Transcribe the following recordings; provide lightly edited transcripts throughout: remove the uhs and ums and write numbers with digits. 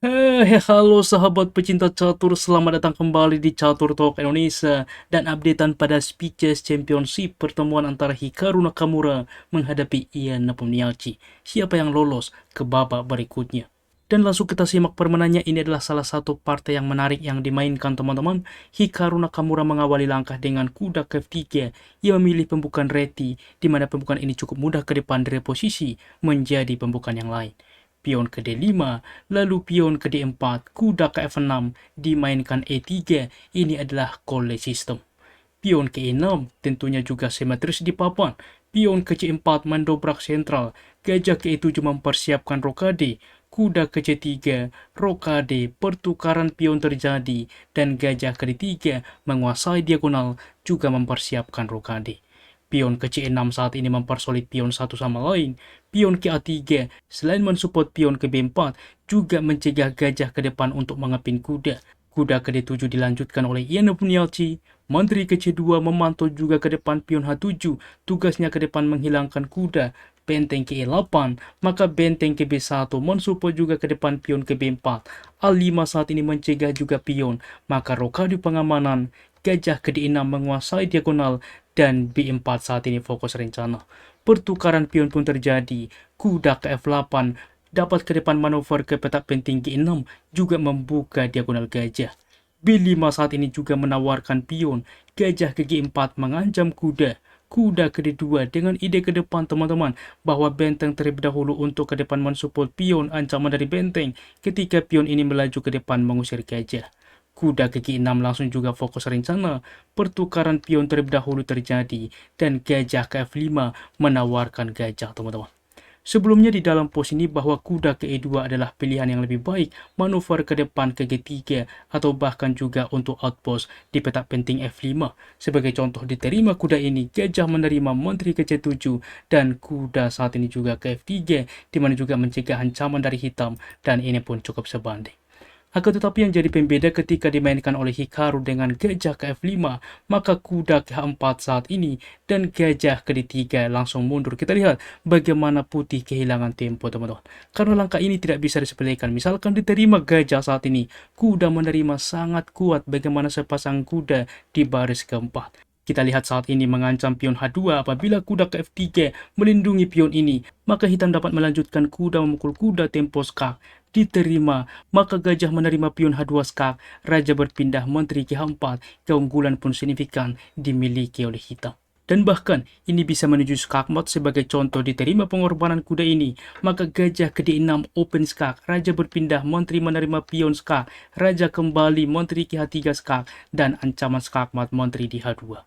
Halo sahabat pecinta catur, selamat datang kembali di Catur Talk Indonesia dan updatean pada Speedchess Championship pertemuan antara Hikaru Nakamura menghadapi Ian Nepomniachtchi. Siapa yang lolos ke babak berikutnya? Dan langsung kita simak permainannya. Ini adalah salah satu partai yang menarik yang dimainkan teman-teman. Hikaru Nakamura mengawali langkah dengan kuda ke F3. Ia memilih pembukaan reti, di mana pembukaan ini cukup mudah ke depan dari posisi menjadi pembukaan yang lain. Pion ke D5, lalu pion ke D4, kuda ke F6, dimainkan E3, ini adalah Colley system. Pion ke E6 tentunya juga simetris di papan. Pion ke C4 mendobrak sentral, gajah ke E7 mempersiapkan rokade, kuda ke C3, rokade, pertukaran pion terjadi, dan gajah ke D3 menguasai diagonal juga mempersiapkan rokade. Pion ke C6 saat ini mempersolid pion satu sama lain. Pion ke A3 selain mensupport pion ke B4 juga mencegah gajah ke depan untuk mengepin kuda. Kuda ke D7 dilanjutkan oleh Ian Nepomniachtchi. Menteri ke C2 memantau juga ke depan pion H7. Tugasnya ke depan menghilangkan kuda. Benteng ke E8, maka benteng ke B1 mensupport juga ke depan pion ke B4. A5 saat ini mencegah juga pion, maka rokade pengamanan. Gajah ke D6 menguasai diagonal dan B4 saat ini fokus rencana. Pertukaran pion pun terjadi. Kuda ke F8 dapat ke depan manuver ke petak penting G6 juga membuka diagonal gajah. B5 saat ini juga menawarkan pion. Gajah ke G4 mengancam kuda. Kuda ke D2 dengan ide ke depan teman-teman bahwa benteng terlebih dahulu untuk ke depan mensupport pion ancaman dari benteng ketika pion ini melaju ke depan mengusir gajah. Kuda ke G6 langsung juga fokus rencana. Pertukaran pion terlebih dahulu terjadi dan gajah ke F5 menawarkan gajah teman-teman. Sebelumnya di dalam pos ini bahwa kuda ke E2 adalah pilihan yang lebih baik, manuver ke depan ke G3 atau bahkan juga untuk outpost di petak penting F5. Sebagai contoh diterima kuda ini, gajah menerima menteri ke C7 dan kuda saat ini juga ke F3 di mana juga mencegah ancaman dari hitam dan ini pun cukup sebanding. Akan tetapi yang jadi pembeda ketika dimainkan oleh Hikaru dengan gajah ke F5, maka kuda ke H4 saat ini dan gajah ke D3 langsung mundur. Kita lihat bagaimana putih kehilangan tempo teman-teman. Karena langkah ini tidak bisa disepelekan. Misalkan diterima gajah saat ini, kuda menerima sangat kuat bagaimana sepasang kuda di baris keempat. Kita lihat saat ini mengancam pion H2 apabila kuda ke F3 melindungi pion ini, maka hitam dapat melanjutkan kuda memukul kuda tempo skak. Diterima, maka gajah menerima pion H2 skak, raja berpindah menteri ke H4, keunggulan pun signifikan dimiliki oleh hitam. Dan bahkan ini bisa menuju skakmat sebagai contoh diterima pengorbanan kuda ini, maka gajah ke D6 open skak, raja berpindah menteri menerima pion skak, raja kembali menteri ke H3 skak, dan ancaman skakmat menteri di H2.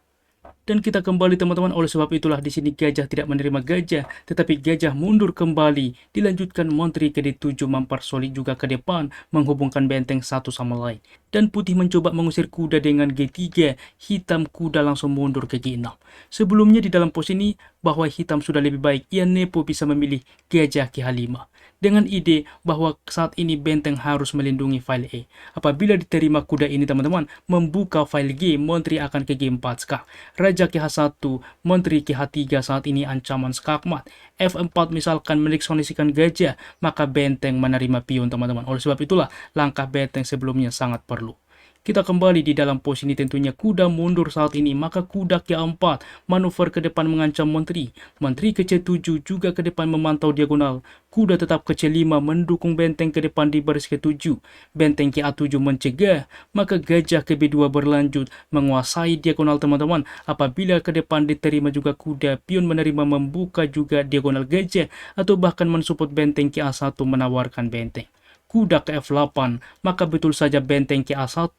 Dan kita kembali teman-teman, oleh sebab itulah di sini gajah tidak menerima gajah, tetapi gajah mundur kembali. Dilanjutkan menteri ke D7 mempersolid juga ke depan, menghubungkan benteng satu sama lain. Dan putih mencoba mengusir kuda dengan G3, hitam kuda langsung mundur ke G6. Sebelumnya di dalam pos ini, bahwa hitam sudah lebih baik, Ian Nepo bisa memilih gajah ke H5. Dengan ide bahwa saat ini benteng harus melindungi file E. Apabila diterima kuda ini teman-teman, membuka file G, menteri akan ke G4 skak. Raja ke H1, menteri ke H3 saat ini ancaman skakmat. F4 misalkan meleksonisikan gajah, maka benteng menerima pion teman-teman. Oleh sebab itulah langkah benteng sebelumnya sangat perlu. Kita kembali di dalam pos ini tentunya kuda mundur saat ini, maka kuda ke A4 manuver ke depan mengancam menteri. Menteri ke C7 juga ke depan memantau diagonal. Kuda tetap ke C5 mendukung benteng ke depan di baris ke-7. Benteng ke A7 mencegah, maka gajah ke B2 berlanjut menguasai diagonal teman-teman. Apabila ke depan diterima juga kuda, pion menerima membuka juga diagonal gajah atau bahkan mensupport benteng ke A1 menawarkan benteng. Kuda ke F8, maka betul saja benteng ke A1,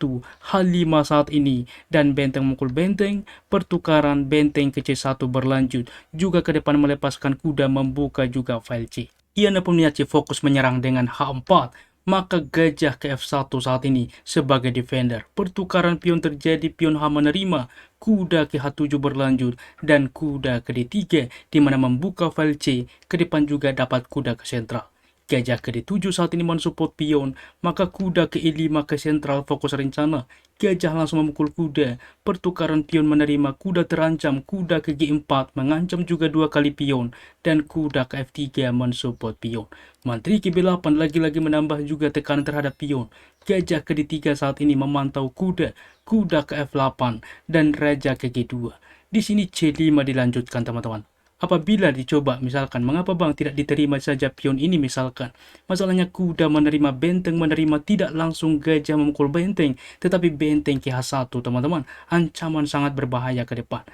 H5 saat ini, dan benteng memukul benteng, pertukaran benteng ke C1 berlanjut, juga ke depan melepaskan kuda membuka juga file C. Ian Nepomniachtchi fokus menyerang dengan H4, maka gajah ke F1 saat ini sebagai defender. Pertukaran pion terjadi, pion H menerima, kuda ke H7 berlanjut, dan kuda ke D3, di mana membuka file C, ke depan juga dapat kuda ke sentral. Gajah ke D7 saat ini mensupport pion, maka kuda ke E5 ke sentral fokus rencana. Gajah langsung memukul kuda, pertukaran pion menerima, kuda terancam, kuda ke G4 mengancam juga 2 kali pion, dan kuda ke F3 mensupport pion. Mantri ke B8 lagi-lagi menambah juga tekanan terhadap pion. Gajah ke D3 saat ini memantau kuda, kuda ke F8, dan raja ke G2. Di sini C5 dilanjutkan teman-teman. Apabila dicoba, misalkan, mengapa bang tidak diterima saja pion ini misalkan? Masalahnya kuda menerima, benteng menerima, tidak langsung gajah memukul benteng, tetapi benteng ke H1 teman-teman, ancaman sangat berbahaya ke depan.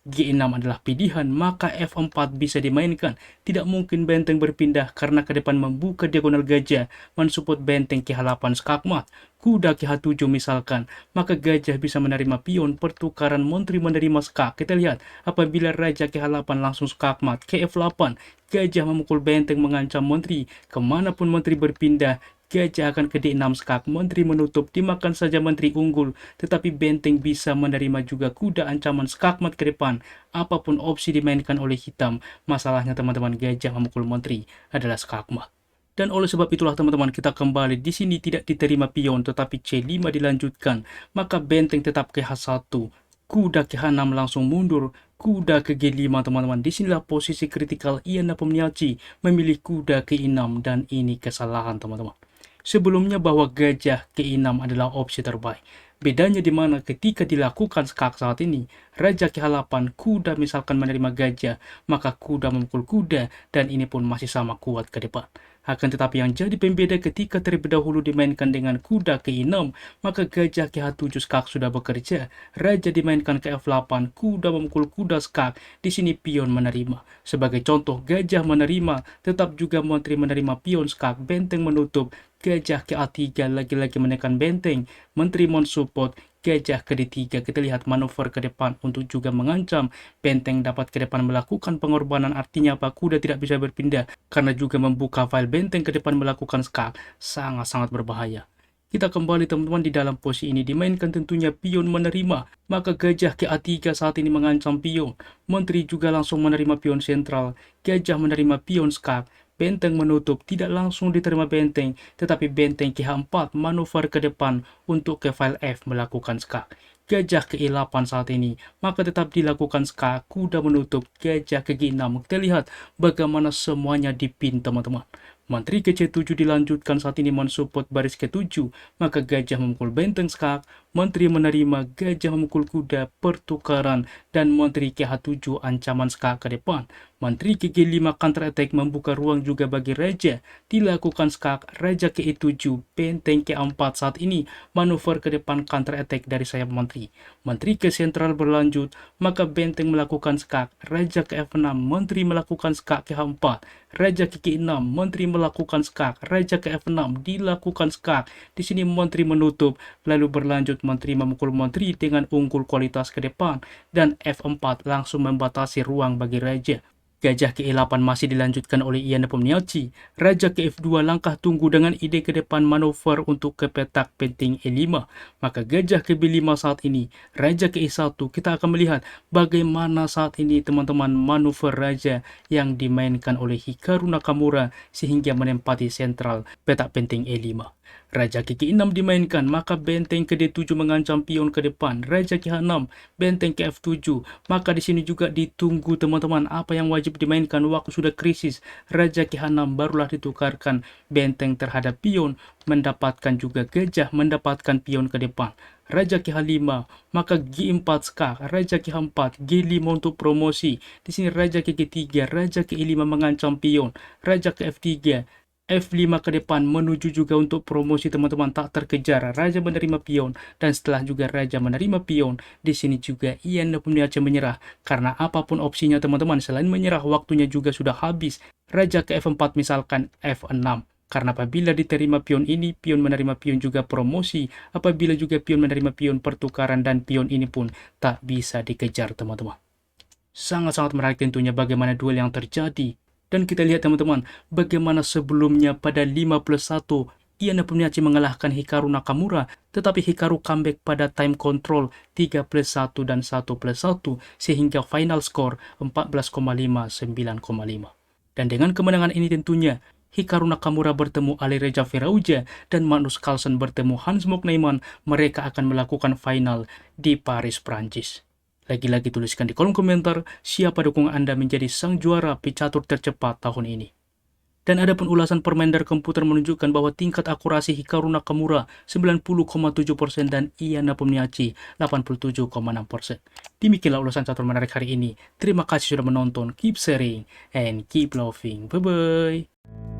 G6 adalah pilihan, maka F4 bisa dimainkan. Tidak mungkin benteng berpindah karena ke depan membuka diagonal gajah, mensupport benteng ke H8 skakmat. Kuda ke H7 misalkan, maka gajah bisa menerima pion, pertukaran menteri menerima skak. Kita lihat, apabila raja ke H8 langsung skakmat, ke F8, gajah memukul benteng mengancam menteri, kemanapun menteri berpindah, gajah akan ke D6 skak, menteri menutup, dimakan saja menteri unggul, tetapi benteng bisa menerima juga kuda ancaman skakmat ke depan. Apapun opsi dimainkan oleh hitam, masalahnya teman-teman gajah memukul menteri adalah skakmat. Dan oleh sebab itulah teman-teman kita kembali di sini tidak diterima pion tetapi C5 dilanjutkan, maka benteng tetap ke H1. Kuda ke H6 langsung mundur, kuda ke G5 teman-teman. Disinilah posisi kritikal Ian Nepomniachtchi memilih kuda ke E6 dan ini kesalahan teman-teman. Sebelumnya bahwa gajah ke E6 adalah opsi terbaik. Bedanya di mana ketika dilakukan skak saat ini, raja ke H8, kuda misalkan menerima gajah, maka kuda memukul kuda dan ini pun masih sama kuat ke depan. Akan tetapi yang jadi pembeda ketika terlebih dahulu dimainkan dengan kuda ke E6, maka gajah ke H7 skak sudah bekerja, raja dimainkan ke F8, kuda memukul kuda skak, di sini pion menerima. Sebagai contoh, gajah menerima, tetap juga menteri menerima pion skak, benteng menutup, gajah ke A3 lagi-lagi menekan benteng, menteri mensupport, gajah ke D3. Kita lihat manuver ke depan untuk juga mengancam, benteng dapat ke depan melakukan pengorbanan, artinya apa? Kuda tidak bisa berpindah, karena juga membuka file benteng ke depan melakukan skak, sangat-sangat berbahaya. Kita kembali teman-teman di dalam posisi ini dimainkan tentunya pion menerima, maka gajah ke A3 saat ini mengancam pion, menteri juga langsung menerima pion sentral, gajah menerima pion skak, benteng menutup, tidak langsung diterima benteng, tetapi benteng ke H4 manuver ke depan untuk ke file F melakukan skak. Gajah ke E8 saat ini, maka tetap dilakukan skak, kuda menutup, gajah ke G6. Kita lihat bagaimana semuanya dipin teman-teman. Menteri ke C7 dilanjutkan saat ini mensupport baris ke-7, maka gajah memukul benteng skak, menteri menerima, gajah memukul kuda, pertukaran, dan menteri ke H7 ancaman skak ke depan. Menteri ke G5 counter attack membuka ruang juga bagi raja, dilakukan skak, raja ke E7, benteng ke A4 saat ini, manuver ke depan counter attack dari sayap menteri. Menteri ke sentral berlanjut, maka benteng melakukan skak, raja ke F6, menteri melakukan skak ke H4, raja ke G6, menteri melakukan skak, raja ke F6, dilakukan skak. Di sini menteri menutup, lalu berlanjut menteri memukul menteri dengan unggul kualitas ke depan, dan F4 langsung membatasi ruang bagi raja. Gajah ke E8 masih dilanjutkan oleh Ian Nepomniachtchi. Raja ke F2 langkah tunggu dengan ide ke depan manuver untuk ke petak penting E5. Maka gajah ke B5 saat ini. Raja ke E1 kita akan melihat bagaimana saat ini teman-teman manuver raja yang dimainkan oleh Hikaru Nakamura sehingga menempati sentral petak penting E5. Raja ke G6 dimainkan, maka benteng ke D7 mengancam pion ke depan. Raja ke H6, benteng ke F7. Maka di sini juga ditunggu teman-teman apa yang wajib dimainkan waktu sudah krisis. Raja ke H6 barulah ditukarkan benteng terhadap pion, mendapatkan juga gajah, mendapatkan pion ke depan. Raja ke H5, maka G4 skak, raja ke H4, G5 untuk promosi. Di sini raja ke G3, raja ke E5 mengancam pion, raja ke F3, F5 ke depan menuju juga untuk promosi teman-teman, tak terkejar. Raja menerima pion dan setelah juga raja menerima pion, di sini juga Ian Nepomniachtchi menyerah karena apapun opsinya teman-teman selain menyerah waktunya juga sudah habis. Raja ke F4 misalkan F6. Karena apabila diterima pion ini, pion menerima pion juga promosi. Apabila juga pion menerima pion pertukaran dan pion ini pun tak bisa dikejar teman-teman. Sangat-sangat menarik tentunya bagaimana duel yang terjadi. Dan kita lihat teman-teman, bagaimana sebelumnya pada 5+1, Ian Nepomniachtchi mengalahkan Hikaru Nakamura, tetapi Hikaru comeback pada time control 3+1 dan 1+1, sehingga final score 14,5, 9,5. Dan dengan kemenangan ini tentunya, Hikaru Nakamura bertemu Alireza Firouzja, dan Magnus Carlsen bertemu Hans Mok Neyman, mereka akan melakukan final di Paris, Prancis. Lagi-lagi tuliskan di kolom komentar siapa dukung Anda menjadi sang juara pecatur tercepat tahun ini. Dan ada pun ulasan permain dari komputer menunjukkan bahwa tingkat akurasi Hikaru Nakamura 90,7% dan Ian Nepomniachtchi 87,6%. Demikianlah ulasan catur menarik hari ini. Terima kasih sudah menonton. Keep sharing and keep loving. Bye-bye.